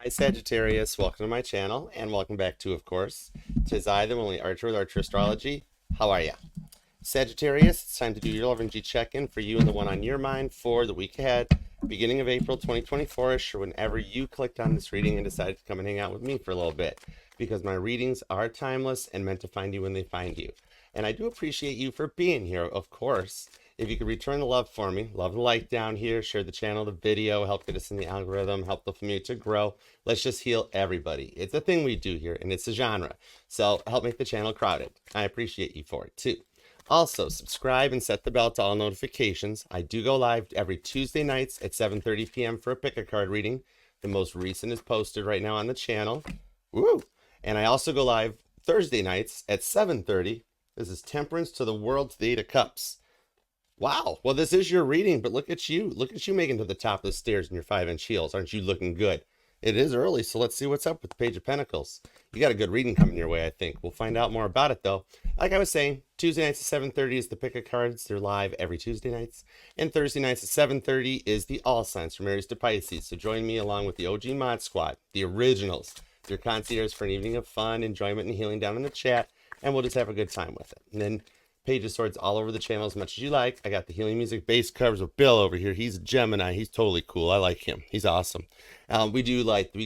Hi Sagittarius, welcome to my channel and welcome back to, of course, 'tis I, the only Archer with Archer Astrology. How are ya? Sagittarius, it's time to do your love energy check-in for you and the one on your mind for the week ahead, beginning of April 2024-ish, or whenever you clicked on this reading and decided to come and hang out with me for a little bit, because my readings are timeless and meant to find you when they find you. And I do appreciate you for being here, of course. If you could return the love for me, love and like down here, share the channel, the video, help get us in the algorithm, help the community to grow. Let's just heal everybody. It's a thing we do here, and it's a genre. So help make the channel crowded. I appreciate you for it, too. Also, subscribe and set the bell to all notifications. I do go live every Tuesday nights at 7:30 p.m. for a pick-a-card reading. The most recent is posted right now on the channel. Woo! And I also go live Thursday nights at 7:30. This is Temperance to the World to the Eight of Cups. Wow. Well, this is your reading, but look at you. Look at you making to the top of the stairs in your 5-inch heels. Aren't you looking good? It is early, so let's see what's up with the Page of Pentacles. You got a good reading coming your way, I think. We'll find out more about it, though. Like I was saying, Tuesday nights at 7:30 is the pick of cards. They're live every Tuesday nights. And Thursday nights at 7:30 is the All Signs from Aries to Pisces. So join me along with the OG Mod Squad, the originals, your concierge for an evening of fun, enjoyment, and healing down in the chat. And we'll just have a good time with it. And then Page of Swords all over the channel as much as you like. I got the healing music bass covers with Bill over here. He's a Gemini. He's totally cool. I like him. He's awesome. We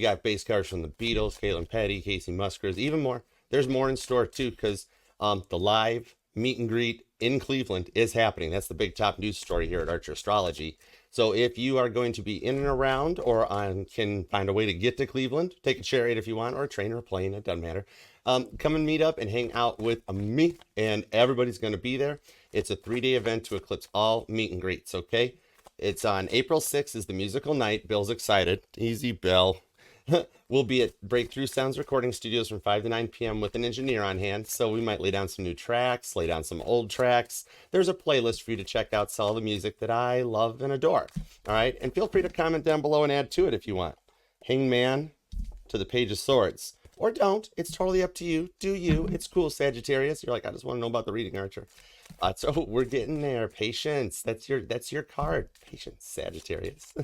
got bass covers from the Beatles, Caitlin Petty, Casey Musgraves, even more. There's more in store too, because the live meet and greet in Cleveland is happening. That's the big top news story here at Archer Astrology. So if you are going to be in and around or can find a way to get to Cleveland, take a chariot if you want, or a train or a plane, it doesn't matter. Come and meet up and hang out with me, and everybody's going to be there. It's a 3-day event to eclipse all meet and greets, okay? It's on April 6th is the musical night. Bill's excited. Easy, Bill. We'll be at Breakthrough Sounds Recording Studios from 5 to 9 p.m. with an engineer on hand, so we might lay down some new tracks, lay down some old tracks. There's a playlist for you to check out, all the music that I love and adore, all right? And feel free to comment down below and add to it if you want. Hangman to the Page of Swords. Or don't. It's totally up to you. Do you. It's cool, Sagittarius. You're like, I just want to know about the reading, Archer. So we're getting there. Patience. That's your card. Patience, Sagittarius.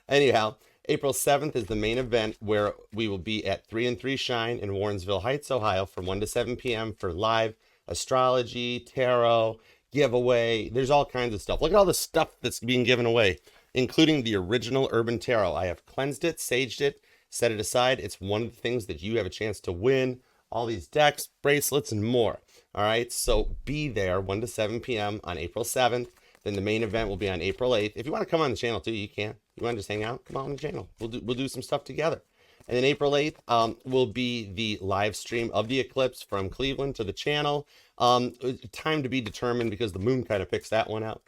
Anyhow, April 7th is the main event where we will be at 3 and 3 Shine in Warrensville Heights, Ohio from 1 to 7 p.m. for live astrology, tarot, giveaway. There's all kinds of stuff. Look at all the stuff that's being given away, including the original Urban Tarot. I have cleansed it, saged it, set it aside. It's one of the things that you have a chance to win. All these decks, bracelets, and more. All right, so be there 1 to 7 p.m. on April 7th. Then the main event will be on April 8th. If you want to come on the channel too, you can. You want to just hang out? Come on the channel. We'll do some stuff together. And then April 8th will be the live stream of the eclipse from Cleveland to the channel. Time to be determined because the moon kind of picks that one out.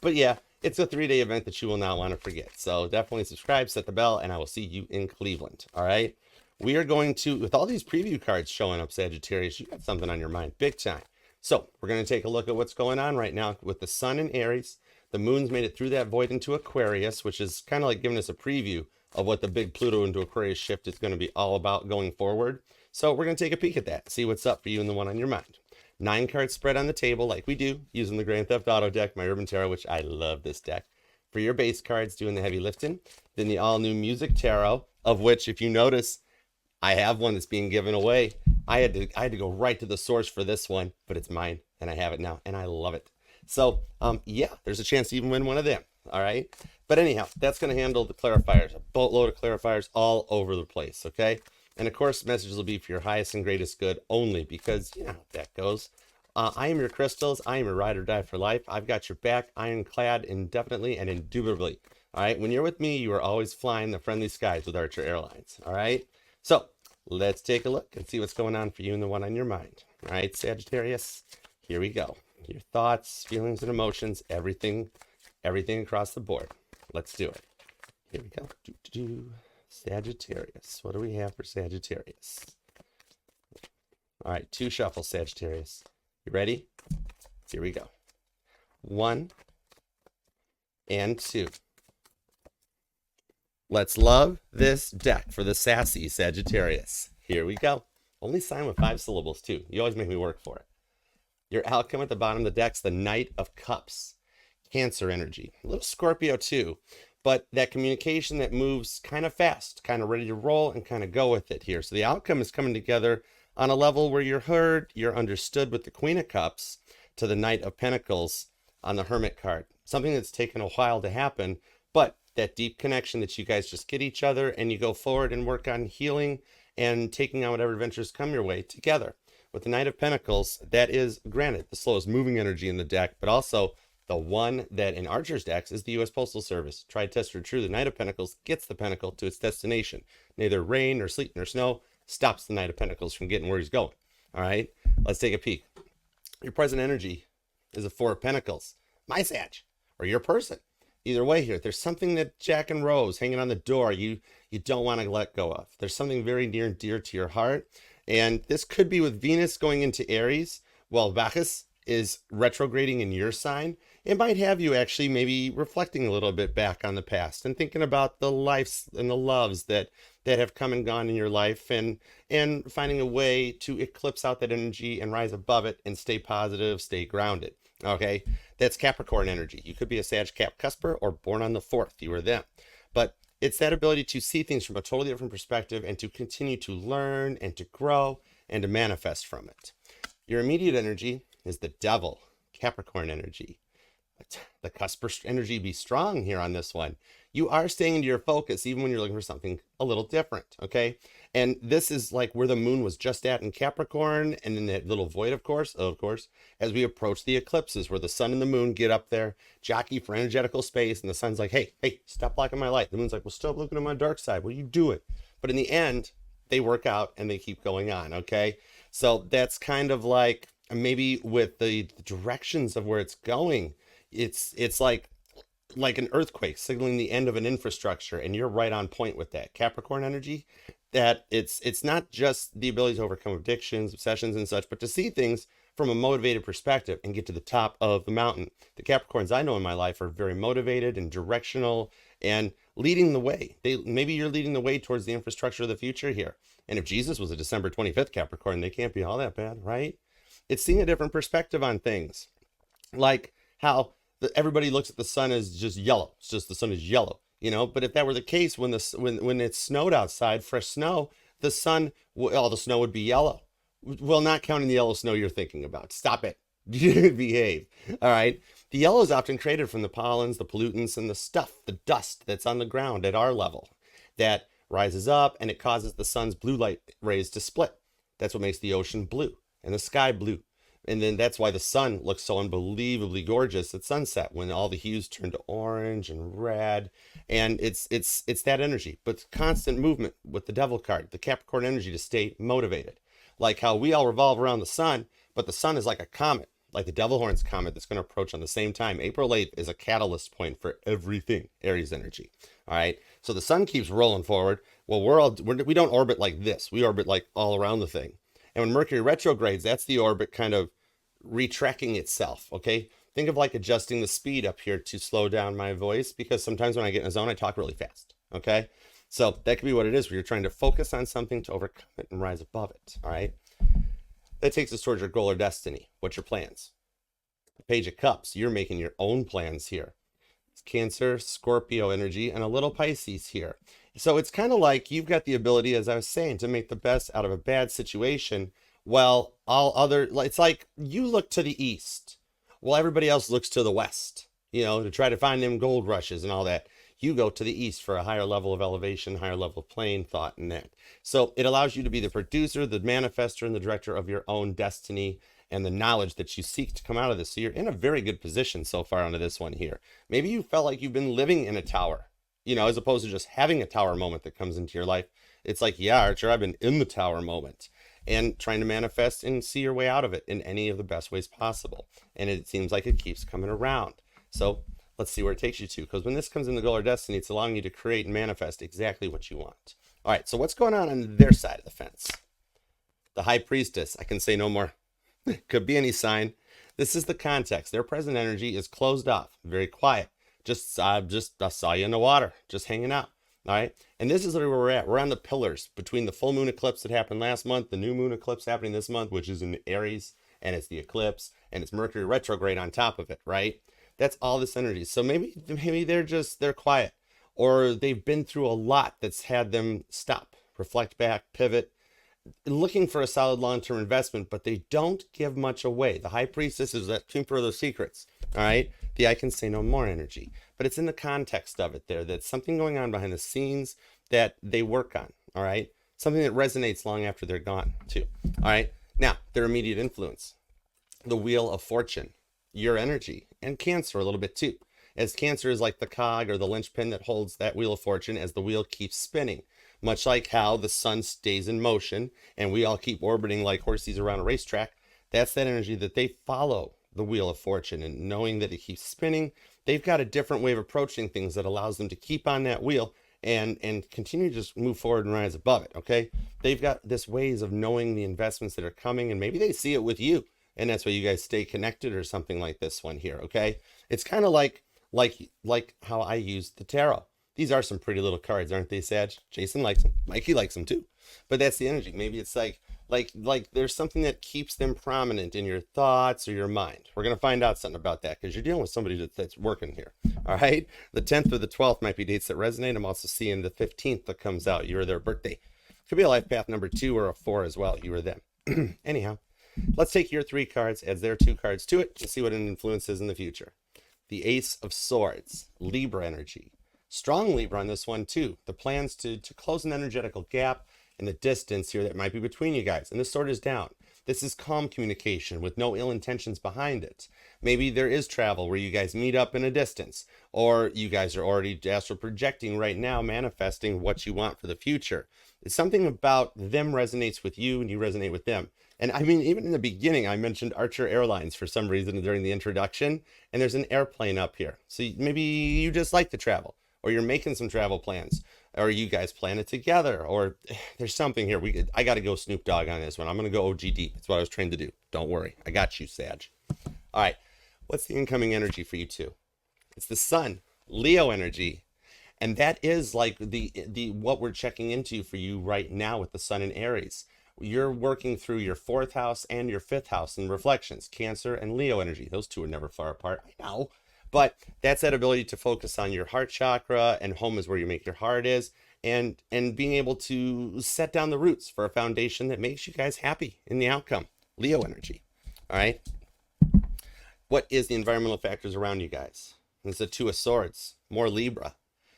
But yeah, it's a 3-day event that you will not want to forget. So definitely subscribe, set the bell, and I will see you in Cleveland. All right. We are going to, with all these preview cards showing up, Sagittarius, you got something on your mind, big time. So we're going to take a look at what's going on right now with the sun in Aries. The moon's made it through that void into Aquarius, which is kind of like giving us a preview of what the big Pluto into Aquarius shift is going to be all about going forward. So we're going to take a peek at that, see what's up for you and the one on your mind. 9 cards spread on the table like we do, using the Grand Theft Auto deck, my Urban Tarot, which I love this deck. For your base cards, doing the heavy lifting. Then the all-new Music Tarot, of which, if you notice, I have one that's being given away. I had to go right to the source for this one, but it's mine, and I have it now, and I love it. So, yeah, there's a chance to even win one of them, all right? But anyhow, that's going to handle the clarifiers, a boatload of clarifiers all over the place, okay? And, of course, messages will be for your highest and greatest good only because, you know how that goes. I am your crystals. I am your ride or die for life. I've got your back, ironclad, indefinitely and indubitably, all right? When you're with me, you are always flying the friendly skies with Archer Airlines, all right? So, let's take a look and see what's going on for you and the one on your mind. All right, Sagittarius, here we go. Your thoughts, feelings, and emotions, everything across the board. Let's do it. Here we go. Sagittarius. What do we have for Sagittarius? All right, 2 shuffles, Sagittarius. You ready? Here we go. 1 and 2. Let's love this deck for the sassy Sagittarius. Here we go. Only sign with 5 syllables, too. You always make me work for it. Your outcome at the bottom of the deck's the Knight of Cups. Cancer energy. A little Scorpio, too. but that communication that moves kind of fast, kind of ready to roll and kind of go with it here. So the outcome is coming together on a level where you're heard, you're understood with the Queen of Cups to the Knight of Pentacles on the Hermit card. Something that's taken a while to happen, but that deep connection that you guys just get each other and you go forward and work on healing and taking on whatever adventures come your way together. With the Knight of Pentacles, that is, granted, the slowest moving energy in the deck, but also the one that in Archer's decks is the U.S. Postal Service. Tried, tested, true. The Knight of Pentacles gets the Pentacle to its destination. Neither rain nor sleet nor snow stops the Knight of Pentacles from getting where he's going. All right, let's take a peek. Your present energy is a Four of Pentacles. My Sag, or your person. Either way here, there's something that Jack and Rose hanging on the door you don't want to let go of. There's something very near and dear to your heart. And this could be with Venus going into Aries, while Bacchus is retrograding in your sign. It might have you actually maybe reflecting a little bit back on the past and thinking about the lives and the loves that have come and gone in your life, and finding a way to eclipse out that energy and rise above it and stay positive, stay grounded. Okay, that's Capricorn energy. You could be a Sag Cap Cusper or born on the 4th. You or them. But it's that ability to see things from a totally different perspective and to continue to learn and to grow and to manifest from it. Your immediate energy is the Devil, Capricorn energy. The Cusper energy be strong here on this one. You are staying into your focus even when you're looking for something a little different, okay? And this is like where the moon was just at in Capricorn, and in that little void, of course, as we approach the eclipses where the sun and the moon get up there, jockey for energetical space, and the sun's like, hey, stop blocking my light. The moon's like, well, stop looking at my dark side. What are you doing? But in the end, they work out and they keep going on, okay? So that's kind of like maybe with the directions of where it's going, it's like an earthquake signaling the end of an infrastructure, and you're right on point with that Capricorn energy. That it's not just the ability to overcome addictions, obsessions and such, but to see things from a motivated perspective and get to the top of the mountain. The Capricorns I know in my life are very motivated and directional and leading the way. Maybe you're leading the way towards the infrastructure of the future here. And if Jesus was a December 25th Capricorn, they can't be all that bad, right? It's seeing a different perspective on things, like how everybody looks at the sun as just yellow. It's just the sun is yellow, But if that were the case, when it snowed outside, fresh snow, the sun, all the snow would be yellow. Well, not counting the yellow snow you're thinking about. Stop it. Behave. All right. The yellow is often created from the pollens, the pollutants, and the stuff, the dust that's on the ground at our level that rises up, and it causes the sun's blue light rays to split. That's what makes the ocean blue and the sky blue. And then that's why the sun looks so unbelievably gorgeous at sunset, when all the hues turn to orange and red. And it's that energy, but constant movement with the Devil card, the Capricorn energy, to stay motivated. Like how we all revolve around the sun, but the sun is like a comet, like the Devil Horns comet that's going to approach on the same time. April 8th is a catalyst point for everything Aries energy. All right. So the sun keeps rolling forward. Well, we don't orbit like this. We orbit like all around the thing. And when Mercury retrogrades, that's the orbit kind of retracking itself. Okay. Think of like adjusting the speed up here to slow down my voice, because sometimes when I get in a zone, I talk really fast. Okay. So that could be what it is, where you're trying to focus on something to overcome it and rise above it. All right. That takes us towards your goal or destiny. What's your plans? The Page of Cups. You're making your own plans here. It's Cancer, Scorpio energy, and a little Pisces here. So it's kind of like you've got the ability, as I was saying, to make the best out of a bad situation. Well, it's like you look to the east while everybody else looks to the west, to try to find them gold rushes and all that. You go to the east for a higher level of elevation, higher level of plane thought and that. So it allows you to be the producer, the manifester, and the director of your own destiny and the knowledge that you seek to come out of this. So you're in a very good position so far onto this one here. Maybe you felt like you've been living in a tower, as opposed to just having a tower moment that comes into your life. It's like, yeah, Archer, I've been in the tower moment and trying to manifest and see your way out of it in any of the best ways possible. And it seems like it keeps coming around. So let's see where it takes you to, because when this comes in the goal or destiny, it's allowing you to create and manifest exactly what you want. All right, so what's going on their side of the fence? The High Priestess, I can say no more. Could be any sign. This is the context. Their present energy is closed off, very quiet. I saw you in the water, just hanging out. All right. And this is literally where we're at. We're on the pillars between the full moon eclipse that happened last month, the new moon eclipse happening this month, which is in Aries, and it's the eclipse, and it's Mercury retrograde on top of it, right? That's all this energy. So maybe they're quiet. or they've been through a lot that's had them stop, reflect back, pivot, looking for a solid long-term investment, but they don't give much away. The high priestess is that keeper of those secrets. All right. The I can say no more energy, but it's in the context of it there. That's something going on behind the scenes that they work on. All right. Something that resonates long after they're gone too. All right. Now, their immediate influence, the wheel of fortune, your energy, and Cancer a little bit too, as Cancer is like the cog or the linchpin that holds that wheel of fortune as the wheel keeps spinning. Much like how the sun stays in motion and we all keep orbiting like horses around a racetrack, that's that energy that they follow the wheel of fortune. And knowing that it keeps spinning, they've got a different way of approaching things that allows them to keep on that wheel and continue to just move forward and rise above it. Okay, they've got this ways of knowing the investments that are coming, and maybe they see it with you, and that's why you guys stay connected or something like this one here. Okay, it's kind of like how I use the tarot. These are some pretty little cards, aren't they, Sag? Jason likes them. Mikey likes them too. But that's the energy. Maybe it's like there's something that keeps them prominent in your thoughts or your mind. We're going to find out something about that because you're dealing with somebody that's working here. All right? The 10th or the 12th might be dates that resonate. I'm also seeing the 15th that comes out. You were their birthday. Could be a life path number 2 or a 4 as well. You were them. Anyhow, let's take your 3 cards, add their 2 cards to it, and see what an influence is in the future. The Ace of Swords, Libra energy. Strong Libra on this one too. The plans to close an energetical gap in the distance here that might be between you guys. And the sword is down. This is calm communication with no ill intentions behind it. Maybe there is travel where you guys meet up in a distance, or you guys are already astral projecting right now, manifesting what you want for the future. It's something about them resonates with you and you resonate with them. And I mean, even in the beginning, I mentioned Archer Airlines for some reason during the introduction, and there's an airplane up here. So maybe you just like to travel, or you're making some travel plans, or you guys plan it together, or there's something here. I got to go Snoop Dogg on this one. I'm going to go OGD. That's what I was trained to do. Don't worry. I got you, Sag. All right. What's the incoming energy for you two? It's the Sun, Leo energy. And that is like the what we're checking into for you right now with the Sun in Aries. You're working through your 4th house and your 5th house in reflections, Cancer and Leo energy. Those two are never far apart. I know. But that's that ability to focus on your heart chakra, and home is where you make your heart is, and being able to set down the roots for a foundation that makes you guys happy in the outcome. Leo energy. All right. What is the environmental factors around you guys? It's the 2 of Swords, more Libra.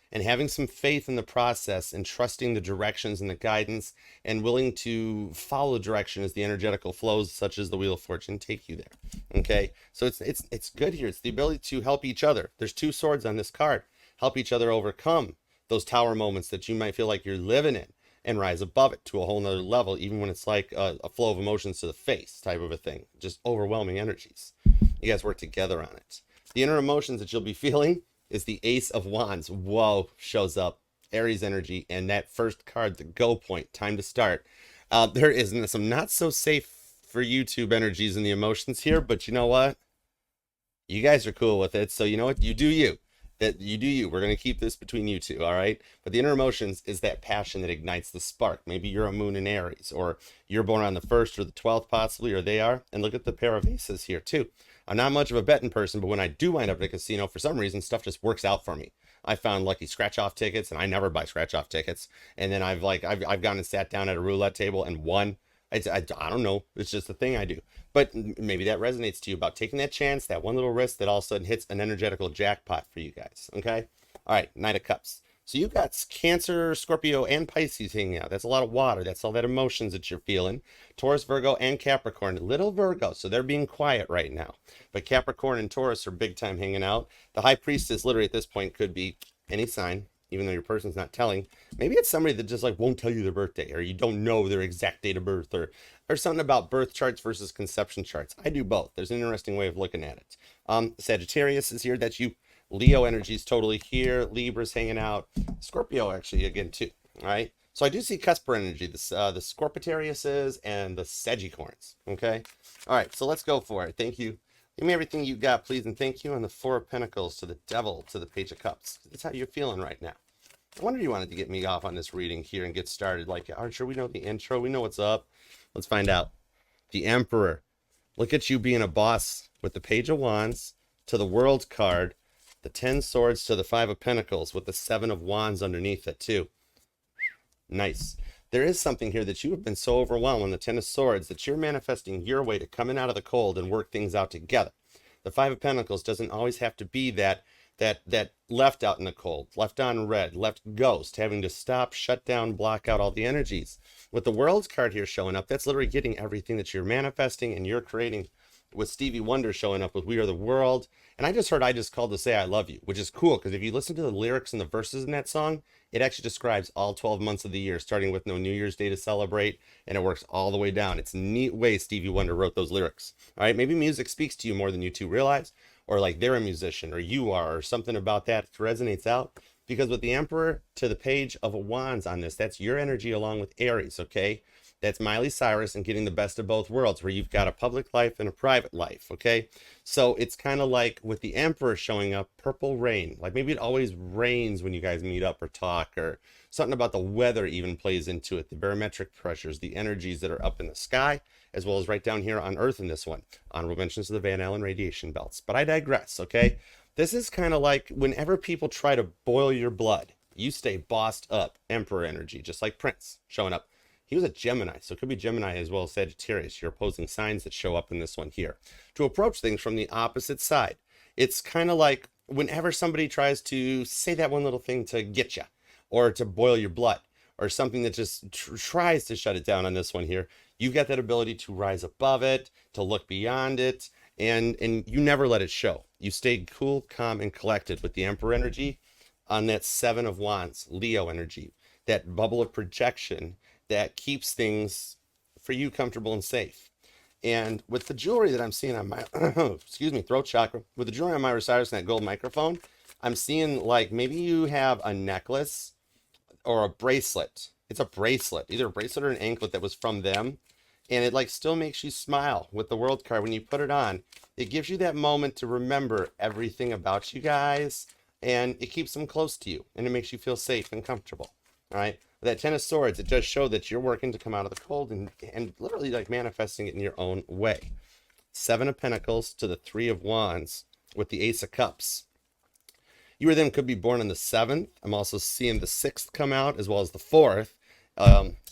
And having some faith in the process and trusting the directions and the guidance and willing to follow direction as the energetical flows, such as the Wheel of Fortune, take you there. Okay, so it's good here. It's the ability to help each other. There's 2 swords on this card. Help each other overcome those tower moments that you might feel like you're living in and rise above it to a whole nother level, even when it's like a flow of emotions to the face type of a thing. Just overwhelming energies. You guys work together on it. The inner emotions that you'll be feeling is the Ace of Wands. Whoa, shows up. Aries energy, and that first card, the go point, time to start. There is some not so safe for YouTube energies and the emotions here, but you know what? You guys are cool with it, so you know what? You do you. That you do you. We're going to keep this between you two, all right? But the inner emotions is that passion that ignites the spark. Maybe you're a moon in Aries, or you're born on the 1st or the 12th possibly, or they are. And look at the pair of aces here too. I'm not much of a betting person, but when I do wind up at a casino, for some reason, stuff just works out for me. I found lucky scratch-off tickets, and I never buy scratch-off tickets. And then I've gone and sat down at a roulette table and won. I don't know. It's just a thing I do. But maybe that resonates to you about taking that chance, that one little risk that all of a sudden hits an energetical jackpot for you guys. Okay? All right, Knight of Cups. So you've got Cancer, Scorpio, and Pisces hanging out. That's a lot of water. That's all that emotions that you're feeling. Taurus, Virgo, and Capricorn. Little Virgo, so they're being quiet right now. But Capricorn and Taurus are big time hanging out. The High Priestess literally at this point could be any sign, even though your person's not telling. Maybe it's somebody that just like won't tell you their birthday, or you don't know their exact date of birth, or something about birth charts versus conception charts. I do both. There's an interesting way of looking at it. Sagittarius is here. That's you. Leo energy is totally here. Libra's hanging out. Scorpio actually again too. All right. So I do see cusper energy. The Scorpitariuses and the Sagicorns. Okay. All right. So let's go for it. Thank you. Give me everything you got, please, and thank you. And the 4 of Pentacles to the Devil to the Page of Cups. That's how you're feeling right now. I wonder if you wanted to get me off on this reading here and get started. Like, Archer, we know the intro. We know what's up. Let's find out. The Emperor. Look at you being a boss with the Page of Wands to the World card The 10 swords to the 5 of pentacles with the 7 of wands underneath it too. Nice. There is something here that you have been so overwhelmed on the 10 of swords that you're manifesting your way to come in out of the cold and work things out together. The 5 of pentacles doesn't always have to be that left out in the cold, left on red, left ghost, having to stop, shut down, block out all the energies. With the world's card here showing up, that's literally getting everything that you're manifesting and you're creating, with Stevie Wonder showing up with We Are the World. And I just called to say I love you, which is cool because if you listen to the lyrics and the verses in that song, it actually describes all 12 months of the year, starting with no New Year's Day to celebrate, and it works all the way down. It's a neat way Stevie Wonder wrote those lyrics. All right, maybe music speaks to you more than you two realize, or like they're a musician, or you are, or something about that resonates out. Because with the Emperor to the Page of Wands on this, that's your energy along with Aries, okay? That's Miley Cyrus and getting the best of both worlds, where you've got a public life and a private life, okay? So it's kind of like with the Emperor showing up, purple rain. Like maybe it always rains when you guys meet up or talk, or something about the weather even plays into it. The barometric pressures, the energies that are up in the sky, as well as right down here on Earth in this one. Honorable mentions of the Van Allen radiation belts. But I digress, okay? This is kind of like whenever people try to boil your blood, you stay bossed up. Emperor energy, just like Prince showing up. He was a Gemini, so it could be Gemini as well as Sagittarius, your opposing signs that show up in this one here. To approach things from the opposite side. It's kind of like whenever somebody tries to say that one little thing to get you, or to boil your blood, or something that just tries to shut it down on this one here, you've got that ability to rise above it, to look beyond it, and you never let it show. You stay cool, calm, and collected with the Emperor energy on that 7 of Wands, Leo energy, that bubble of projection that keeps things for you comfortable and safe. And with the jewelry that I'm seeing on my excuse me, throat chakra, with the jewelry on my Osiris and that gold microphone, I'm seeing like maybe you have a necklace or a bracelet. It's a bracelet, either a bracelet or an anklet that was from them, and it like still makes you smile with the world card when you put it on. It gives you that moment to remember everything about you guys, and it keeps them close to you, and it makes you feel safe and comfortable. All right, that 10 of swords, it does show that you're working to come out of the cold and literally like manifesting it in your own way. 7 of pentacles to the 3 of wands with the ace of cups. You or them could be born on the 7th. I'm also seeing the 6th come out as well as the 4th.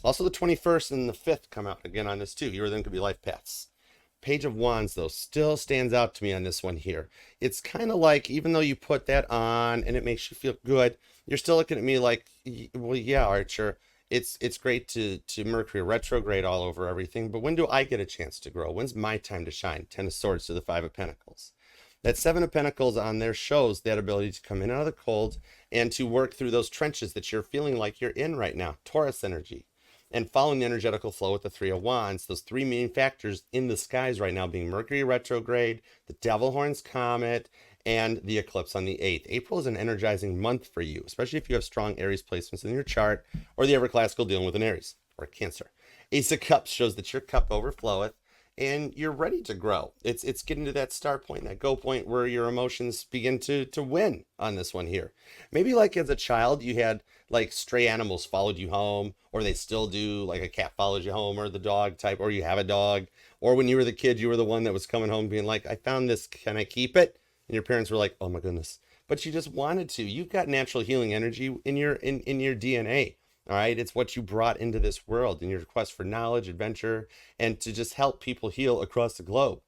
Also the 21st and the 5th come out again on this too. You or them could be life paths. Page of Wands, though, still stands out to me on this one here. It's kind of like, even though you put that on and it makes you feel good, you're still looking at me like, well, yeah, Archer, it's great to Mercury retrograde all over everything, but when do I get a chance to grow? When's my time to shine? 10 of Swords to the 5 of Pentacles. That 7 of Pentacles on there shows that ability to come in out of the cold and to work through those trenches that you're feeling like you're in right now. Taurus energy. And following the energetical flow with the 3 of Wands, those 3 main factors in the skies right now being Mercury retrograde, the Devil Horns comet, and the eclipse on the 8th. April is an energizing month for you, especially if you have strong Aries placements in your chart, or the ever classical dealing with an Aries or Cancer. Ace of Cups shows that your cup overfloweth and you're ready to grow. It's getting to that start point, that go point where your emotions begin to win on this one here. Maybe like as a child, you had like stray animals followed you home, or they still do, like a cat follows you home, or the dog type, or you have a dog. Or when you were the kid, you were the one that was coming home being like, I found this, can I keep it? And your parents were like, oh my goodness. But you just wanted to. You've got natural healing energy in your DNA. All right, it's what you brought into this world in your quest for knowledge, adventure, and to just help people heal across the globe.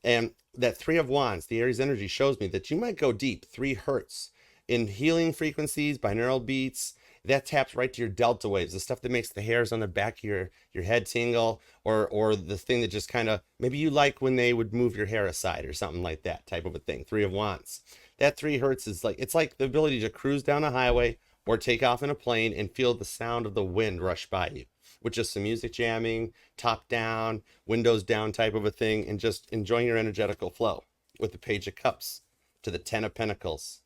And that 3 of Wands, the Aries energy, shows me that you might go deep, 3 hertz, in healing frequencies, binaural beats. That taps right to your delta waves, the stuff that makes the hairs on the back of your head tingle, or the thing that just kind of, maybe you like when they would move your hair aside or something like that type of a thing. 3 of Wands. That 3 hertz is like, it's like the ability to cruise down a highway or take off in a plane and feel the sound of the wind rush by you with just some music jamming, top down, windows down type of a thing, and just enjoying your energetical flow with the Page of Cups to the 10 of Pentacles.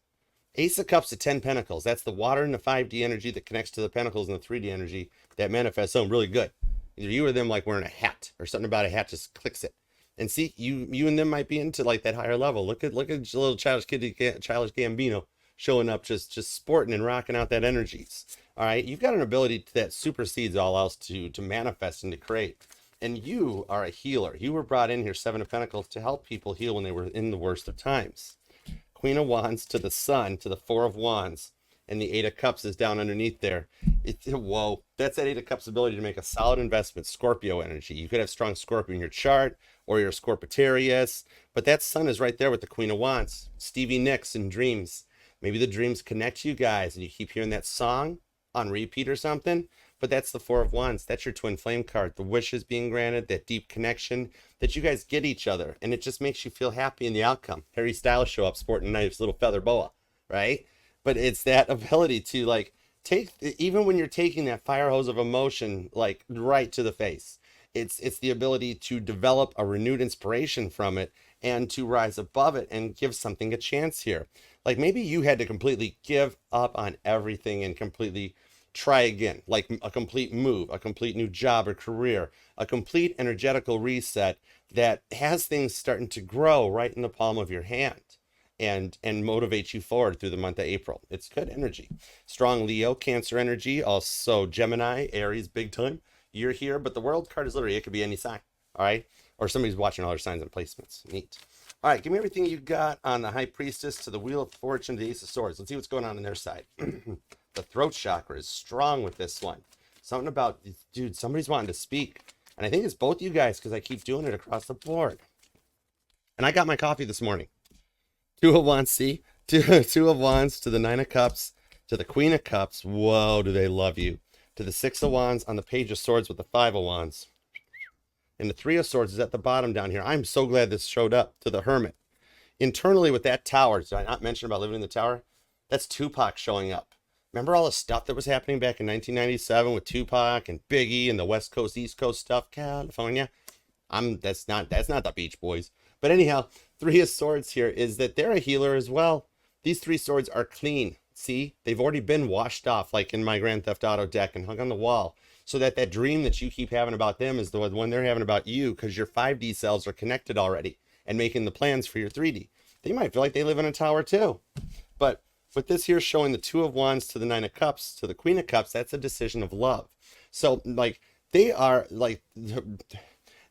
Ace of Cups to 10 Pentacles. That's the water and the 5D energy that connects to the Pentacles and the 3D energy that manifests something really good. Either you or them like wearing a hat, or something about a hat just clicks it. And see, you and them might be into like that higher level. Look at little childish Gambino showing up, just sporting and rocking out that energies. All right, you've got an ability that supersedes all else to manifest and to create. And you are a healer. You were brought in here, 7 of Pentacles, to help people heal when they were in the worst of times. Queen of Wands to the Sun to the Four of Wands, and the Eight of Cups is down underneath there. Whoa, that's that Eight of Cups ability to make a solid investment. Scorpio energy. You could have strong Scorpio in your chart, or you're a Scorpitarius, but that Sun is right there with the Queen of Wands. Stevie Nicks and dreams. Maybe the dreams connect you guys, and you keep hearing that song on repeat or something. But that's the Four of Wands. That's your twin flame card. The wishes being granted, that deep connection, that you guys get each other, and it just makes you feel happy in the outcome. Harry Styles show up sporting a nice little feather boa, right? But it's that ability to like take, even when you're taking that fire hose of emotion like right to the face. It's the ability to develop a renewed inspiration from it and to rise above it and give something a chance here. Like maybe you had to completely give up on everything and completely try again, like a complete move, a complete new job or career, a complete energetical reset that has things starting to grow right in the palm of your hand and motivate you forward through the month of April. It's good energy. Strong Leo, Cancer energy, also Gemini, Aries, big time. You're here, but the World card is literally, it could be any sign, all right? Or somebody's watching all their signs and placements. Neat. All right, give me everything you got on the High Priestess to the Wheel of Fortune to the Ace of Swords. Let's see what's going on their side. The throat chakra is strong with this one. Something about, dude, somebody's wanting to speak. And I think it's both you guys because I keep doing it across the board. And I got my coffee this morning. Two of Wands, see? Two of Wands to the Nine of Cups, to the Queen of Cups. Whoa, do they love you. To the Six of Wands on the Page of Swords with the Five of Wands. And the Three of Swords is at the bottom down here. I'm so glad this showed up. To the Hermit. Internally with that tower, did I not mention about living in the tower? That's Tupac showing up. Remember all the stuff that was happening back in 1997 with Tupac and Biggie and the West Coast, East Coast stuff, California? That's not the Beach Boys. But anyhow, Three of Swords here is that they're a healer as well. These three swords are clean. See, they've already been washed off, like in my Grand Theft Auto deck, and hung on the wall. So that dream that you keep having about them is the one they're having about you, because your 5D cells are connected already and making the plans for your 3D. They might feel like they live in a tower too. But with this here showing the Two of Wands to the Nine of Cups to the Queen of Cups, that's a decision of love. So like they are like,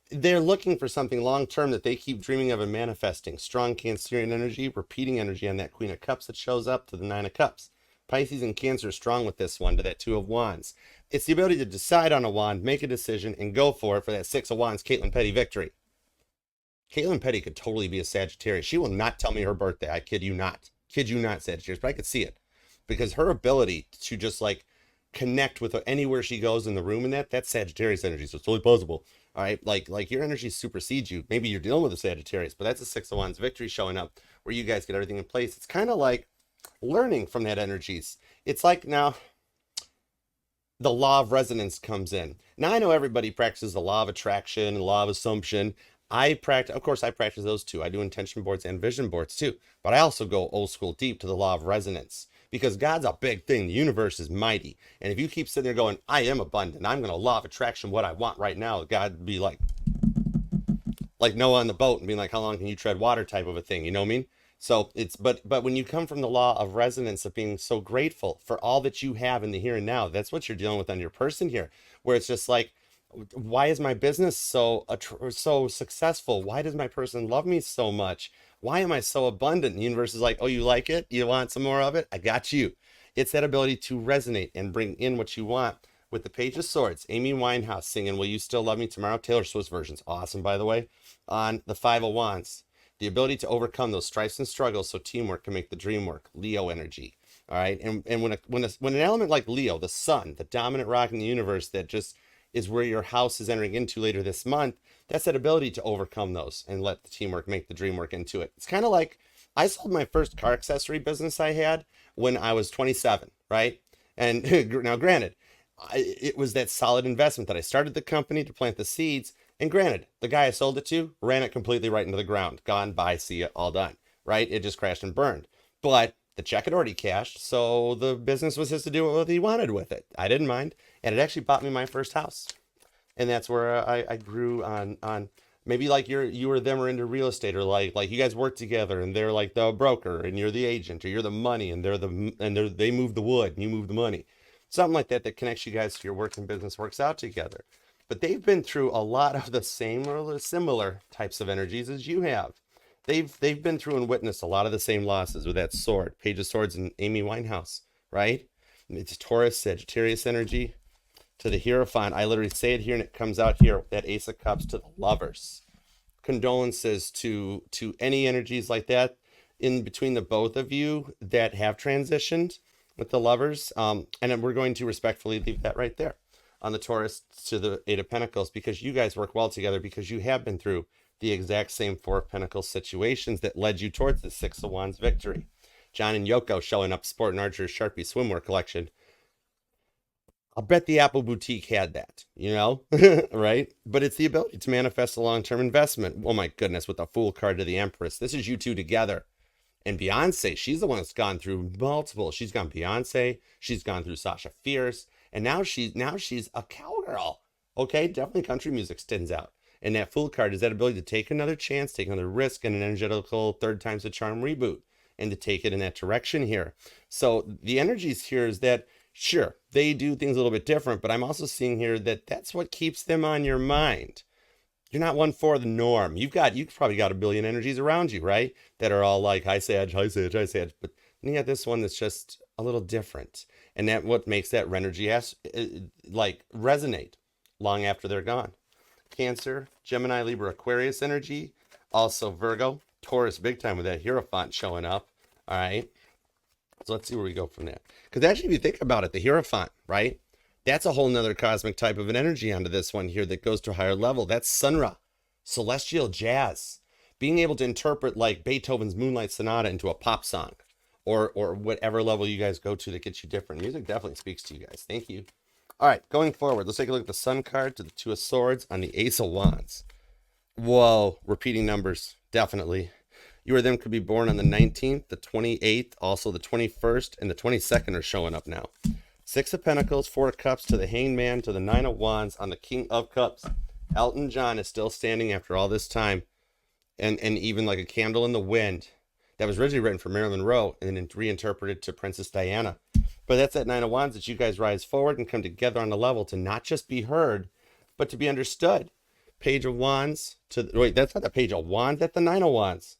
they're looking for something long-term that they keep dreaming of and manifesting. Strong Cancerian energy, repeating energy on that Queen of Cups that shows up to the Nine of Cups. Pisces and Cancer are strong with this one to that Two of Wands. It's the ability to decide on a wand, make a decision, and go for it for that Six of Wands Caitlin Petty victory. Caitlin Petty could totally be a Sagittarius. She will not tell me her birthday. I kid you not. Kid you not, Sagittarius. But I could see it. Because her ability to just like connect with anywhere she goes in the room and that's Sagittarius energy. So it's totally possible. All right. Like your energy supersedes you. Maybe you're dealing with a Sagittarius, but that's a Six of Wands victory showing up where you guys get everything in place. It's kind of like learning from that energies. It's like now the law of resonance comes in. Now I know everybody practices the law of attraction and law of assumption. I practice those two. I do intention boards and vision boards too. But I also go old school deep to the law of resonance because God's a big thing. The universe is mighty. And if you keep sitting there going, I am abundant, I'm going to law of attraction what I want right now, God would be like Noah on the boat and being like, how long can you tread water type of a thing? You know what I mean? So it's, but when you come from the law of resonance of being so grateful for all that you have in the here and now, that's what you're dealing with on your person here, where it's just like, why is my business so successful? Why does my person love me so much? Why am I so abundant? The universe is like, oh, you like it? You want some more of it? I got you. It's that ability to resonate and bring in what you want. With the Page of Swords, Amy Winehouse singing Will You Still Love Me Tomorrow? Taylor Swift's version's awesome, by the way. On the Five of Wands, the ability to overcome those strifes and struggles so teamwork can make the dream work. Leo energy. All right. And when an element like Leo, the sun, the dominant rock in the universe that just is where your house is entering into later this month, that's that ability to overcome those and let the teamwork make the dream work into it. It's kind of like I sold my first car accessory business I had when I was 27, right? And now granted, it was that solid investment that I started the company to plant the seeds. And granted, the guy I sold it to ran it completely right into the ground. Gone, bye, see ya, all done, right? It just crashed and burned. But the check had already cashed, so the business was his to do what he wanted with it. I didn't mind. And it actually bought me my first house. And that's where I grew on maybe like you or them are into real estate, or like you guys work together and they're like the broker and you're the agent, or you're the money and they move the wood and you move the money. Something like that connects you guys to your work and business works out together. But they've been through a lot of the same or similar types of energies as you have. they've been through and witnessed a lot of the same losses with that sword, Page of Swords and Amy Winehouse, right? It's Taurus, Sagittarius energy to the Hierophant. I literally say it here and it comes out here with that Ace of Cups to the Lovers. Condolences to any energies like that in between the both of you that have transitioned with the Lovers. And then we're going to respectfully leave that right there on the Taurus to the Eight of Pentacles, because you guys work well together, because you have been through the exact same Four of Pentacles situations that led you towards the Six of Wands victory. John and Yoko showing up sporting Archer's Sharpie swimwear collection. I'll bet the Apple Boutique had that, you know, right? But it's the ability to manifest a long-term investment. Oh my goodness, with the Fool card to the Empress. This is you two together. And Beyonce, she's the one that's gone through multiple. She's gone Beyonce, she's gone through Sasha Fierce, and now she's a cowgirl. Okay, definitely country music stands out. And that Fool card is that ability to take another chance, take another risk, and an energetical third time's the charm reboot, and to take it in that direction here. So the energies here is that, sure, they do things a little bit different, but I'm also seeing here that that's what keeps them on your mind. You're not one for the norm. You've probably got a billion energies around you, right? That are all like, hi Sag, hi Sag, hi Sag. But you got this one that's just a little different. And that what makes that energy like resonate long after they're gone. Cancer, Gemini, Libra, Aquarius energy. Also Virgo, Taurus big time with that Hierophant showing up. All right. So let's see where we go from there. Because actually, if you think about it, the Hierophant, right? That's a whole nother cosmic type of an energy onto this one here that goes to a higher level. That's Sunra, celestial jazz. Being able to interpret like Beethoven's Moonlight Sonata into a pop song, or whatever level you guys go to that gets you different. Music definitely speaks to you guys. Thank you. All right, going forward, let's take a look at the Sun card to the Two of Swords on the Ace of Wands. Whoa, repeating numbers, definitely. You or them could be born on the 19th, the 28th, also the 21st, and the 22nd are showing up now. Six of Pentacles, Four of Cups to the Hanged Man to the Nine of Wands on the King of Cups. Elton John is still standing after all this time, and even like a candle in the wind. That was originally written for Marilyn Monroe and then reinterpreted to Princess Diana. But that's that Nine of Wands that you guys rise forward and come together on a level to not just be heard, but to be understood. Page of Wands to, wait, that's not the Page of Wands, that's the Nine of Wands.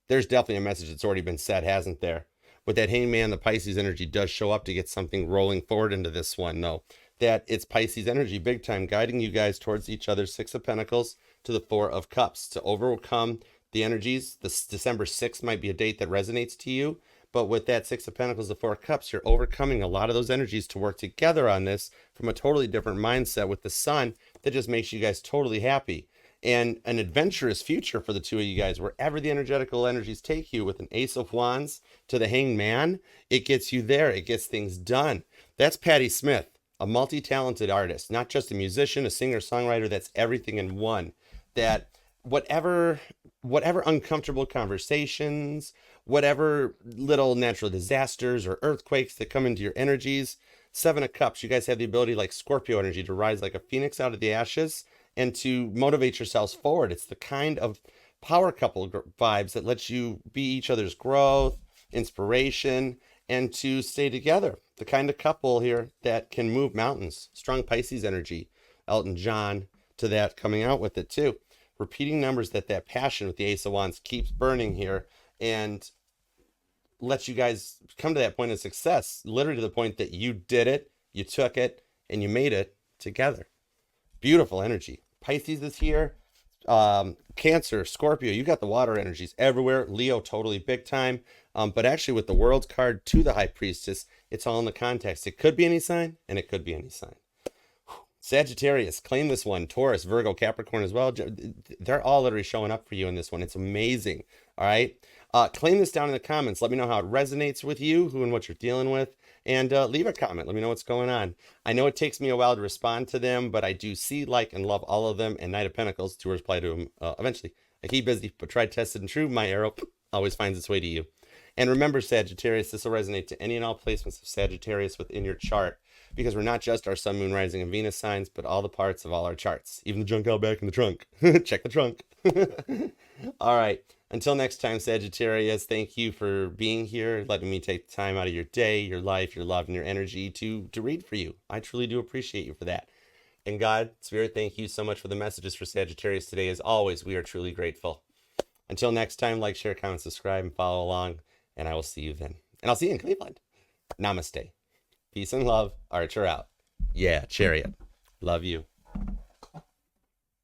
There's definitely a message that's already been said, hasn't there? With that Hanged Man, the Pisces energy does show up to get something rolling forward into this one. No, that it's Pisces energy big time guiding you guys towards each other. Six of Pentacles to the Four of Cups to overcome the energies. This December 6th might be a date that resonates to you. But with that Six of Pentacles, the Four of Cups, you're overcoming a lot of those energies to work together on this from a totally different mindset with the Sun that just makes you guys totally happy. And an adventurous future for the two of you guys, wherever the energetical energies take you with an Ace of Wands to the Hanged Man, it gets you there. It gets things done. That's Patti Smith, a multi-talented artist, not just a musician, a singer, songwriter. That's everything in one. That whatever uncomfortable conversations, whatever little natural disasters or earthquakes that come into your energies, Seven of Cups, you guys have the ability like Scorpio energy to rise like a phoenix out of the ashes and to motivate yourselves forward. It's the kind of power couple vibes that lets you be each other's growth, inspiration, and to stay together. The kind of couple here that can move mountains. Strong Pisces energy. Elton John to that coming out with it too. Repeating numbers that passion with the Ace of Wands keeps burning here and lets you guys come to that point of success. Literally to the point that you did it, you took it, and you made it together. Beautiful energy. Pisces is here. Cancer, Scorpio, you got the water energies everywhere. Leo, totally big time. But actually with the World card to the High Priestess, it's all in the context. It could be any sign, and it could be any sign. Sagittarius, claim this one. Taurus, Virgo, Capricorn as well. They're all literally showing up for you in this one. It's amazing. All right. Claim this down in the comments. Let me know how it resonates with you, who and what you're dealing with. And leave a comment. Let me know what's going on. I know it takes me a while to respond to them, but I do see, like, and love all of them. And Knight of Pentacles, to reply to them eventually. I keep busy, but tried, tested, and true. My arrow always finds its way to you. And remember, Sagittarius, this will resonate to any and all placements of Sagittarius within your chart. Because we're not just our Sun, Moon, Rising, and Venus signs, but all the parts of all our charts. Even the junk out back in the trunk. Check the trunk. All right. Until next time, Sagittarius, thank you for being here, letting me take the time out of your day, your life, your love, and your energy to read for you. I truly do appreciate you for that. And God, Spirit, thank you so much for the messages for Sagittarius today. As always, we are truly grateful. Until next time, like, share, comment, subscribe, and follow along, and I will see you then. And I'll see you in Cleveland. Namaste. Peace and love. Archer out. Yeah, Chariot. Love you.